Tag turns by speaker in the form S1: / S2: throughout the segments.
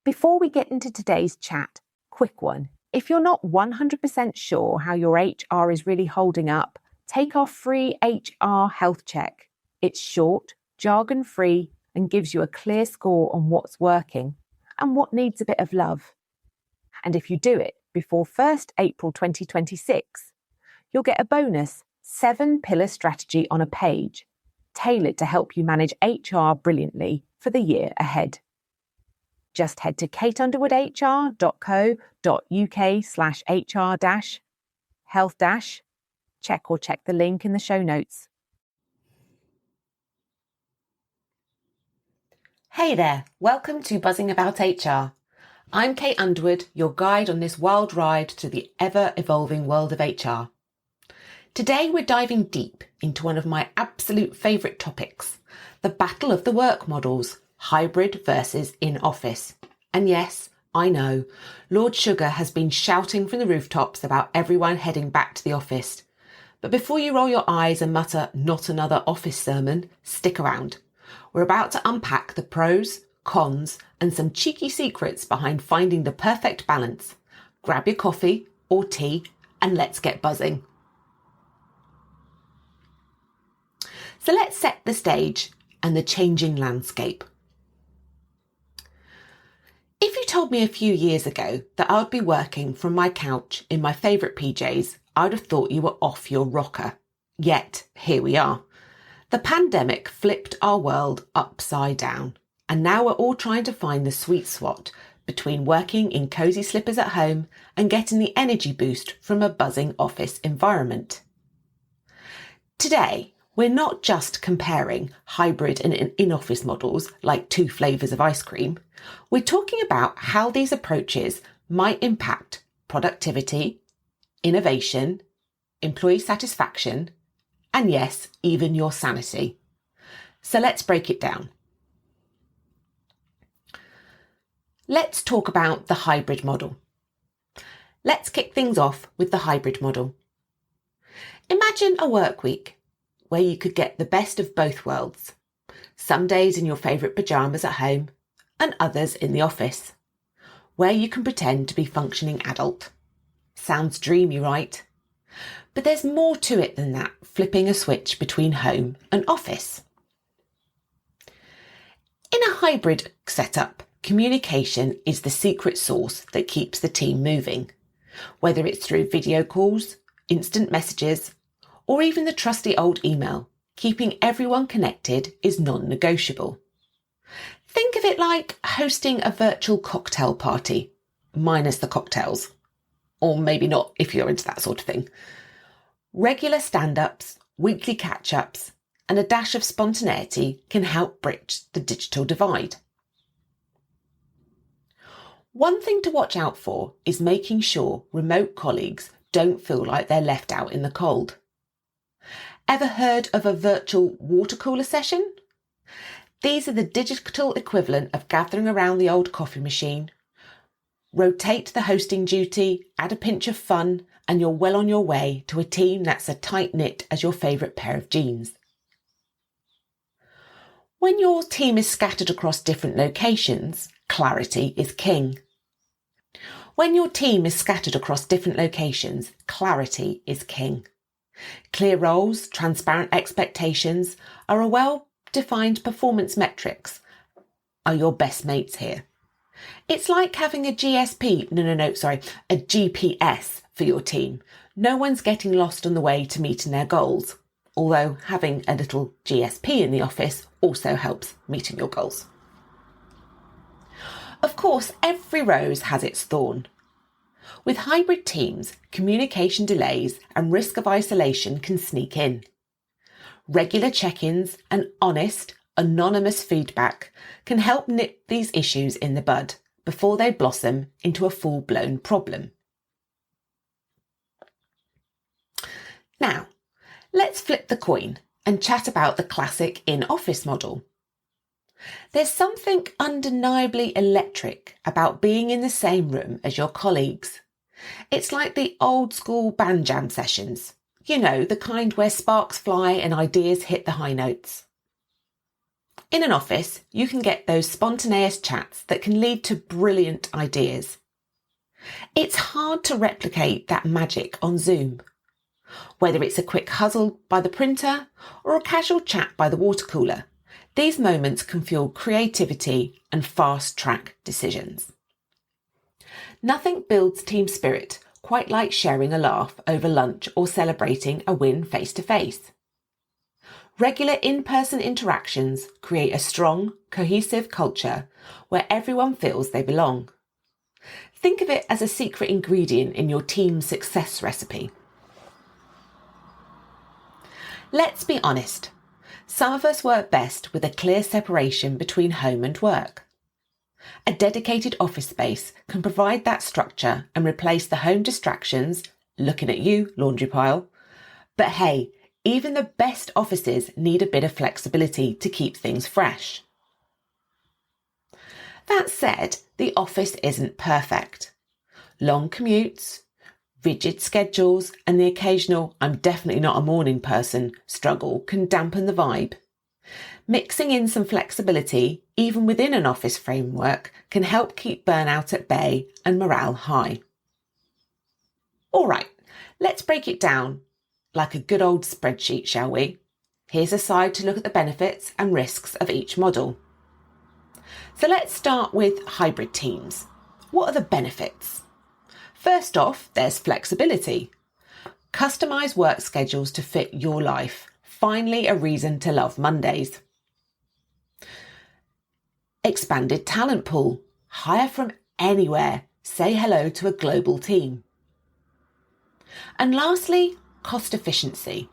S1: Before we get into today's chat, quick one. If you're not 100% sure how your HR is really holding up, take our free HR health check. It's short, jargon-free, and gives you a clear score on what's working and what needs a bit of love. And if you do it before 1st April 2026, you'll get a bonus 7-pillar strategy on a page, tailored to help you manage HR brilliantly for the year ahead. Just head to kateunderwoodhr.co.uk/HR-health-check or check the link in the show notes.
S2: Hey there, welcome to Buzzing About HR. I'm Kate Underwood, your guide on this wild ride through the ever-evolving world of HR. Today we're diving deep into one of my absolute favourite topics, the battle of the work models, hybrid versus in-office. And yes, I know, Lord Sugar has been shouting from the rooftops about everyone heading back to the office. But before you roll your eyes and mutter, "not another office sermon," stick around. We're about to unpack the pros, cons, and some cheeky secrets behind finding the perfect balance. Grab your coffee or tea and let's get buzzing. So let's set the stage and the changing landscape. If you told me a few years ago that I'd be working from my couch in my favourite PJs, I'd have thought you were off your rocker. Yet, here we are. The pandemic flipped our world upside down, and now we're all trying to find the sweet spot between working in cosy slippers at home and getting the energy boost from a buzzing office environment. Today, we're not just comparing hybrid and in-office models like two flavours of ice cream. We're talking about how these approaches might impact productivity, innovation, employee satisfaction, and yes, even your sanity. So let's break it down. Let's talk about the hybrid model. Let's kick things off with the hybrid model. Imagine a work week where you could get the best of both worlds. Some days in your favourite pyjamas at home and others in the office, where you can pretend to be functioning adult. Sounds dreamy, right? But there's more to it than that, flipping a switch between home and office. In a hybrid setup, communication is the secret sauce that keeps the team moving, whether it's through video calls, instant messages, or even the trusty old email. Keeping everyone connected is non-negotiable. Think of it like hosting a virtual cocktail party, minus the cocktails. Or maybe not if you're into that sort of thing. Regular stand-ups, weekly catch-ups, and a dash of spontaneity can help bridge the digital divide. One thing to watch out for is making sure remote colleagues don't feel like they're left out in the cold. Ever heard of a virtual water cooler session? These are the digital equivalent of gathering around the old coffee machine. Rotate the hosting duty, add a pinch of fun, and you're well on your way to a team that's as tight-knit as your favourite pair of jeans. When your team is scattered across different locations, clarity is king. Clear roles, transparent expectations are a well-defined performance metrics are your best mates here. It's like having a GPS for your team. No one's getting lost on the way to meeting their goals, although having a little GSP in the office also helps meeting your goals. Of course, every rose has its thorn. With hybrid teams, communication delays and risk of isolation can sneak in. Regular check-ins and honest, anonymous feedback can help nip these issues in the bud before they blossom into a full-blown problem. Now, let's flip the coin and chat about the classic in-office model. There's something undeniably electric about being in the same room as your colleagues. It's like the old school band jam sessions. You know, the kind where sparks fly and ideas hit the high notes. In an office, you can get those spontaneous chats that can lead to brilliant ideas. It's hard to replicate that magic on Zoom. Whether it's a quick huddle by the printer or a casual chat by the water cooler, these moments can fuel creativity and fast-track decisions. Nothing builds team spirit quite like sharing a laugh over lunch or celebrating a win face-to-face. Regular in-person interactions create a strong, cohesive culture where everyone feels they belong. Think of it as a secret ingredient in your team's success recipe. Let's be honest. Some of us work best with a clear separation between home and work. A dedicated office space can provide that structure and replace the home distractions, looking at you, laundry pile. But hey, even the best offices need a bit of flexibility to keep things fresh. That said, the office isn't perfect. Long commutes, rigid schedules, and the occasional "I'm definitely not a morning person" struggle can dampen the vibe. Mixing in some flexibility, even within an office framework, can help keep burnout at bay and morale high. All right, let's break it down like a good old spreadsheet, shall we? Here's a side to look at the benefits and risks of each model. So let's start with hybrid teams. What are the benefits? First off, there's flexibility. Customise work schedules to fit your life. Finally, a reason to love Mondays. Expanded talent pool. Hire from anywhere. Say hello to a global team. And lastly, cost efficiency.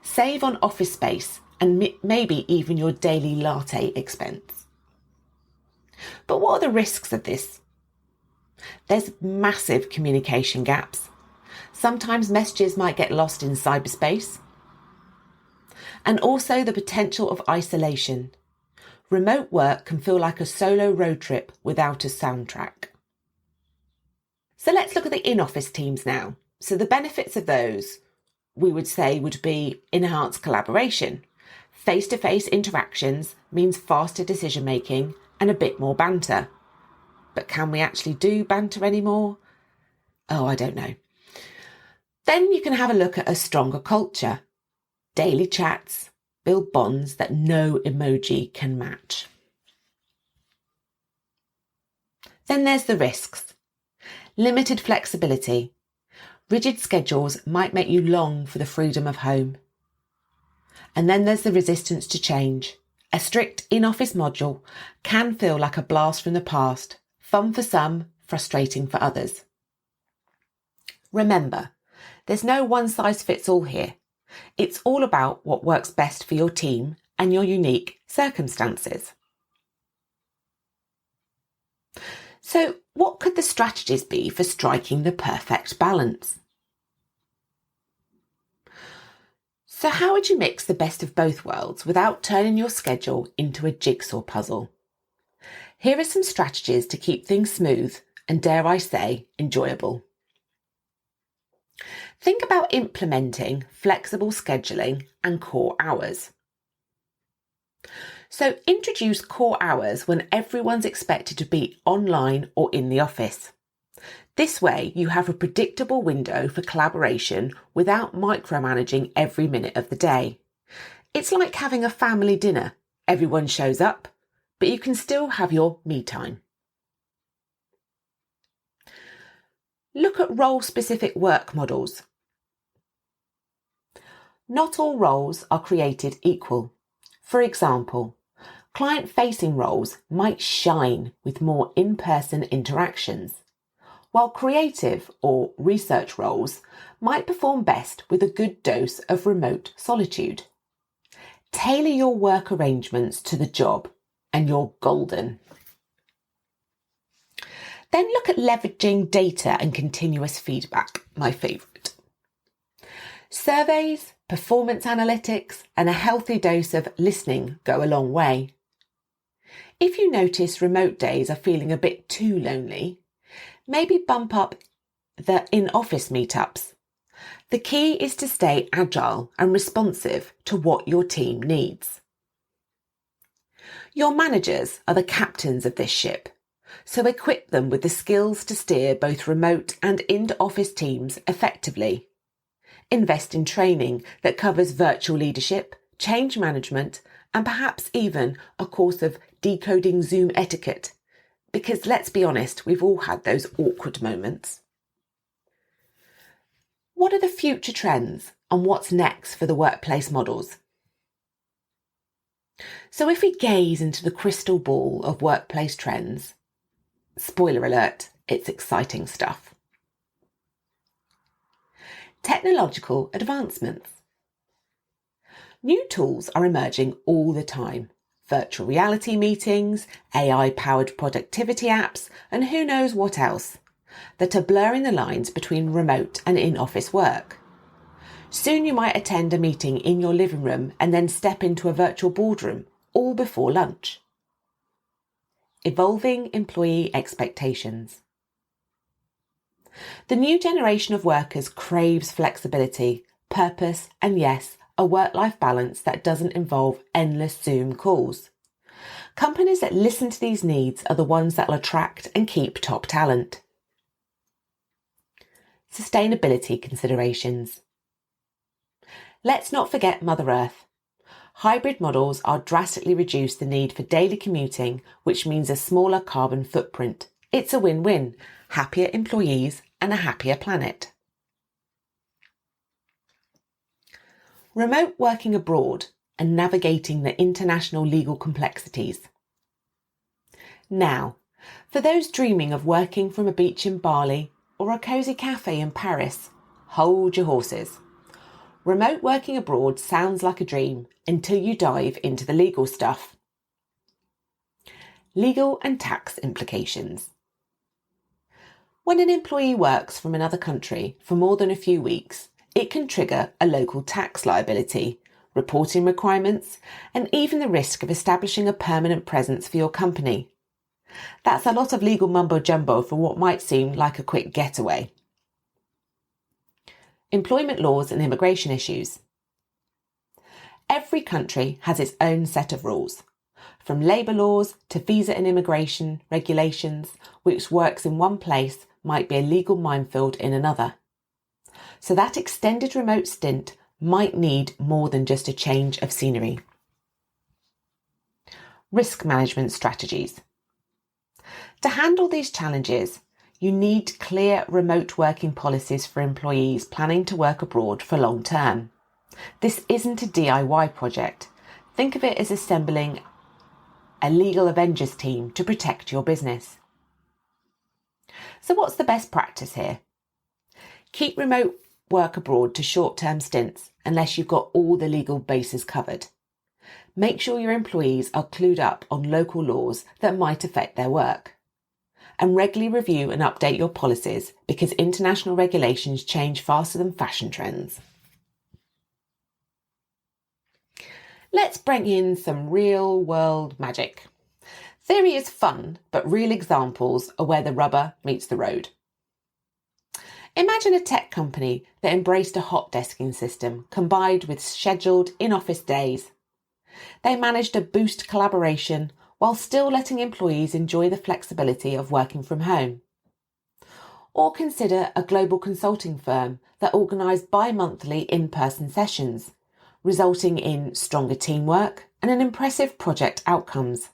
S2: Save on office space and maybe even your daily latte expense. But what are the risks of this? There's massive communication gaps. Sometimes messages might get lost in cyberspace. And also the potential of isolation. Remote work can feel like a solo road trip without a soundtrack. So let's look at the in-office teams now. So the benefits of those, we would say, would be enhanced collaboration. Face-to-face interactions means faster decision-making and a bit more banter. But can we actually do banter anymore? Oh, I don't know. Then you can have a look at a stronger culture. Daily chats build bonds that no emoji can match. Then there's the risks. Limited flexibility. Rigid schedules might make you long for the freedom of home. And then there's the resistance to change. A strict in-office module can feel like a blast from the past. Fun for some, frustrating for others. Remember, there's no one-size-fits-all here. It's all about what works best for your team and your unique circumstances. So, what could the strategies be for striking the perfect balance? So how would you mix the best of both worlds without turning your schedule into a jigsaw puzzle? Here are some strategies to keep things smooth and, dare I say, enjoyable. Think about implementing flexible scheduling and core hours. So introduce core hours when everyone's expected to be online or in the office. This way you have a predictable window for collaboration without micromanaging every minute of the day. It's like having a family dinner. Everyone shows up, but you can still have your me time. Look at role-specific work models. Not all roles are created equal. For example, client-facing roles might shine with more in-person interactions, while creative or research roles might perform best with a good dose of remote solitude. Tailor your work arrangements to the job and you're golden. Then look at leveraging data and continuous feedback, my favourite. Surveys, performance analytics, and a healthy dose of listening go a long way. If you notice remote days are feeling a bit too lonely, maybe bump up the in-office meetups. The key is to stay agile and responsive to what your team needs. Your managers are the captains of this ship, so equip them with the skills to steer both remote and in-office teams effectively. Invest in training that covers virtual leadership, change management, and perhaps even a course of decoding Zoom etiquette, because let's be honest, we've all had those awkward moments. What are the future trends and what's next for the workplace models? So if we gaze into the crystal ball of workplace trends, spoiler alert, it's exciting stuff. Technological advancements. New tools are emerging all the time. Virtual reality meetings, AI-powered productivity apps, and who knows what else, that are blurring the lines between remote and in-office work. Soon you might attend a meeting in your living room and then step into a virtual boardroom, all before lunch. Evolving employee expectations. The new generation of workers craves flexibility, purpose, and yes, a work-life balance that doesn't involve endless Zoom calls. Companies that listen to these needs are the ones that will attract and keep top talent. Sustainability considerations. Let's not forget Mother Earth. Hybrid models are drastically reduce the need for daily commuting, which means a smaller carbon footprint. It's a win-win, happier employees and a happier planet. Remote working abroad and navigating the international legal complexities. Now, for those dreaming of working from a beach in Bali or a cosy cafe in Paris, hold your horses. Remote working abroad sounds like a dream until you dive into the legal stuff. Legal and tax implications. When an employee works from another country for more than a few weeks, it can trigger a local tax liability, reporting requirements, and even the risk of establishing a permanent presence for your company. That's a lot of legal mumbo-jumbo for what might seem like a quick getaway. Employment laws and immigration issues. Every country has its own set of rules, from labour laws to visa and immigration regulations, which works in one place might be a legal minefield in another. So that extended remote stint might need more than just a change of scenery. Risk management strategies. To handle these challenges, you need clear remote working policies for employees planning to work abroad for long term. This isn't a DIY project. Think of it as assembling a legal Avengers team to protect your business. So what's the best practice here? Keep remote work abroad to short-term stints unless you've got all the legal bases covered. Make sure your employees are clued up on local laws that might affect their work. And regularly review and update your policies because international regulations change faster than fashion trends. Let's bring in some real-world magic. Theory is fun, but real examples are where the rubber meets the road. Imagine a tech company that embraced a hot desking system combined with scheduled in-office days. They managed to boost collaboration while still letting employees enjoy the flexibility of working from home. Or consider a global consulting firm that organised bi-monthly in-person sessions, resulting in stronger teamwork and an impressive project outcomes.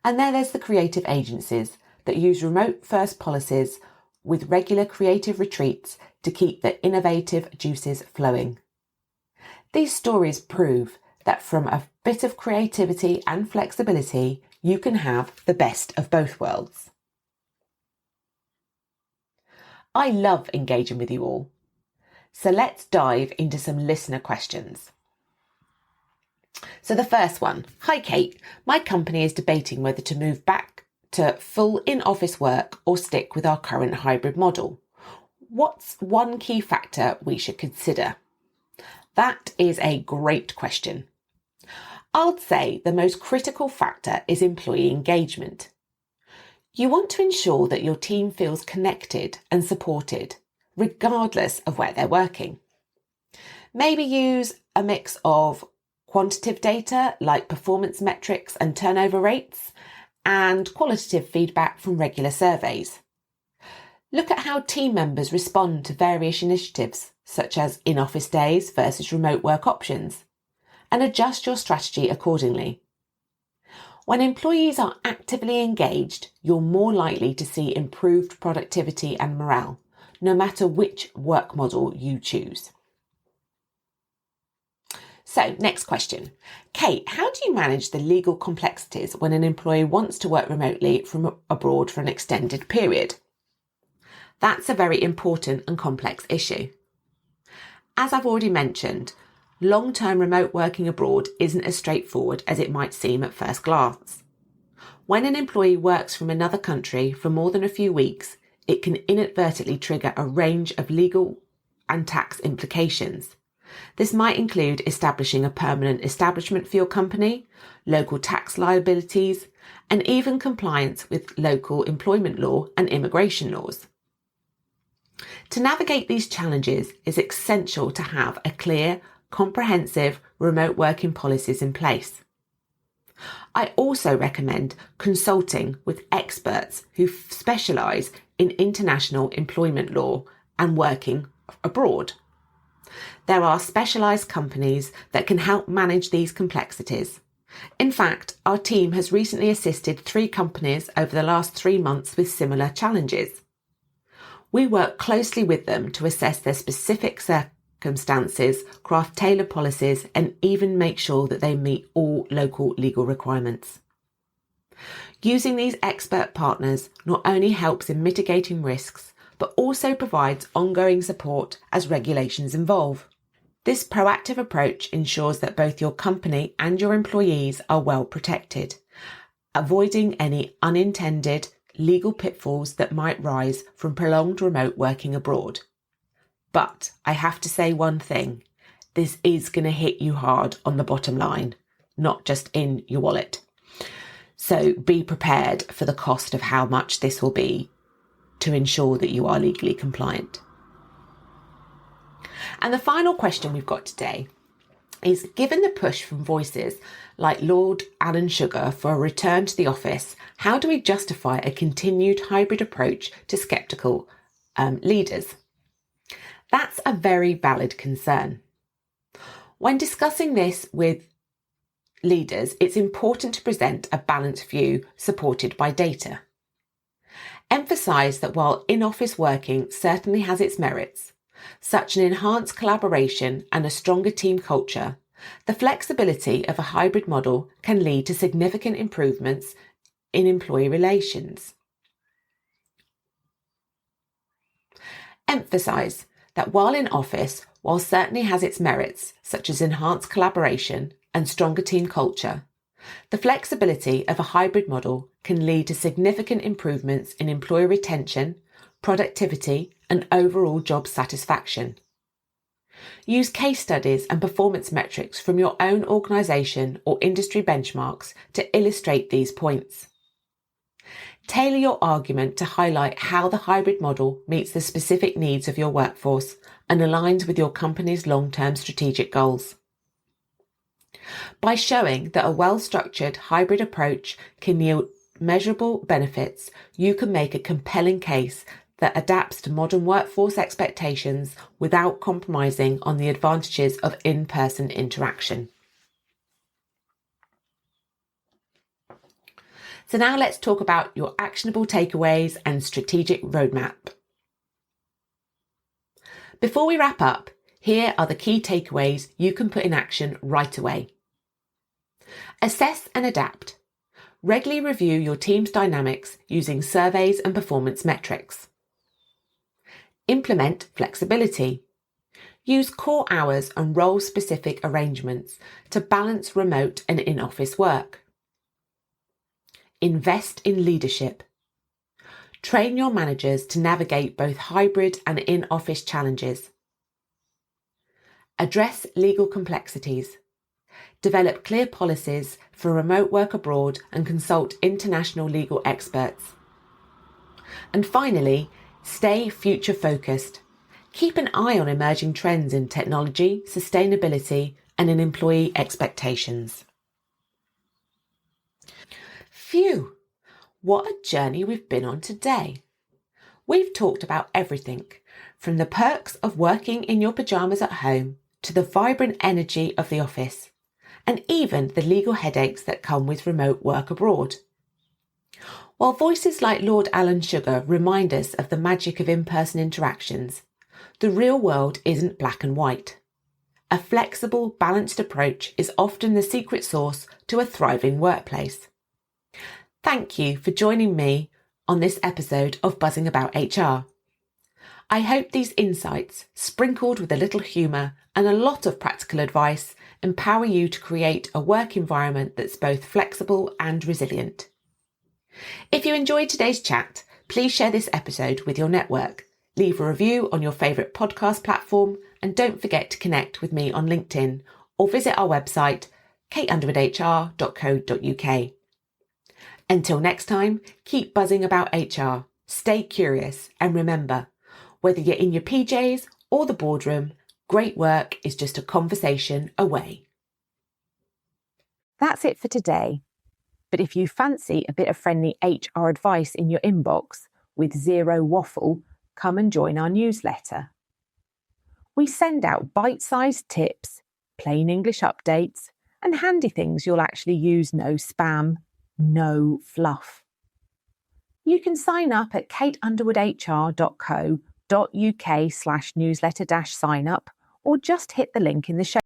S2: And then there's the creative agencies that use remote-first policies with regular creative retreats to keep the innovative juices flowing. These stories prove that from a bit of creativity and flexibility, you can have the best of both worlds. I love engaging with you all. So let's dive into some listener questions. So the first one. Hi Kate, my company is debating whether to move back to full in-office work or stick with our current hybrid model. What's one key factor we should consider? That is a great question. I'd say the most critical factor is employee engagement. You want to ensure that your team feels connected and supported, regardless of where they're working. Maybe use a mix of quantitative data like performance metrics and turnover rates, and qualitative feedback from regular surveys. Look at how team members respond to various initiatives, such as in-office days versus remote work options, and adjust your strategy accordingly. When employees are actively engaged, you're more likely to see improved productivity and morale, no matter which work model you choose. So, next question. Kate, how do you manage the legal complexities when an employee wants to work remotely from abroad for an extended period? That's a very important and complex issue. As I've already mentioned, long-term remote working abroad isn't as straightforward as it might seem at first glance. When an employee works from another country for more than a few weeks, it can inadvertently trigger a range of legal and tax implications. This might include establishing a permanent establishment for your company, local tax liabilities, and even compliance with local employment law and immigration laws. To navigate these challenges, it's essential to have a clear, comprehensive remote working policies in place. I also recommend consulting with experts who specialise in international employment law and working abroad. There are specialised companies that can help manage these complexities. In fact, our team has recently assisted 3 companies over the last 3 months with similar challenges. We work closely with them to assess their specific circumstances, craft tailored policies, and even make sure that they meet all local legal requirements. Using these expert partners not only helps in mitigating risks, but also provides ongoing support as regulations evolve. This proactive approach ensures that both your company and your employees are well protected, avoiding any unintended legal pitfalls that might rise from prolonged remote working abroad. But I have to say one thing, this is going to hit you hard on the bottom line, not just in your wallet. So be prepared for the cost of how much this will be to ensure that you are legally compliant. And the final question we've got today is, given the push from voices like Lord Alan Sugar for a return to the office, how do we justify a continued hybrid approach to sceptical leaders? That's a very valid concern. When discussing this with leaders, it's important to present a balanced view supported by data. Emphasise that while in-office working certainly has its merits, such an enhanced collaboration and a stronger team culture, the flexibility of a hybrid model can lead to significant improvements in employee relations. Emphasise that while in office, while certainly has its merits, such as enhanced collaboration and stronger team culture, the flexibility of a hybrid model can lead to significant improvements in employee retention, productivity, and overall job satisfaction. Use case studies and performance metrics from your own organisation or industry benchmarks to illustrate these points. Tailor your argument to highlight how the hybrid model meets the specific needs of your workforce and aligns with your company's long-term strategic goals. By showing that a well-structured hybrid approach can yield measurable benefits, you can make a compelling case that adapts to modern workforce expectations without compromising on the advantages of in-person interaction. So now let's talk about your actionable takeaways and strategic roadmap. Before we wrap up, here are the key takeaways you can put in action right away. Assess and adapt. Regularly review your team's dynamics using surveys and performance metrics. Implement flexibility. Use core hours and role-specific arrangements to balance remote and in-office work. Invest in leadership. Train your managers to navigate both hybrid and in-office challenges. Address legal complexities. Develop clear policies for remote work abroad and consult international legal experts. And finally, stay future focused. Keep an eye on emerging trends in technology, sustainability, and in employee expectations. Phew, what a journey we've been on today. We've talked about everything, from the perks of working in your pyjamas at home to the vibrant energy of the office, and even the legal headaches that come with remote work abroad. While voices like Lord Alan Sugar remind us of the magic of in-person interactions, the real world isn't black and white. A flexible, balanced approach is often the secret sauce to a thriving workplace. Thank you for joining me on this episode of Buzzing About HR. I hope these insights, sprinkled with a little humour and a lot of practical advice, empower you to create a work environment that's both flexible and resilient. If you enjoyed today's chat, please share this episode with your network, leave a review on your favourite podcast platform, and don't forget to connect with me on LinkedIn or visit our website, kateunderwoodhr.co.uk. Until next time, keep buzzing about HR, stay curious, and remember, whether you're in your PJs or the boardroom, great work is just a conversation away.
S1: That's it for today. But if you fancy a bit of friendly HR advice in your inbox with zero waffle, come and join our newsletter. We send out bite-sized tips, plain English updates, and handy things you'll actually use. No spam, no fluff. You can sign up at kateunderwoodhr.co.uk/newsletter-sign up or just hit the link in the show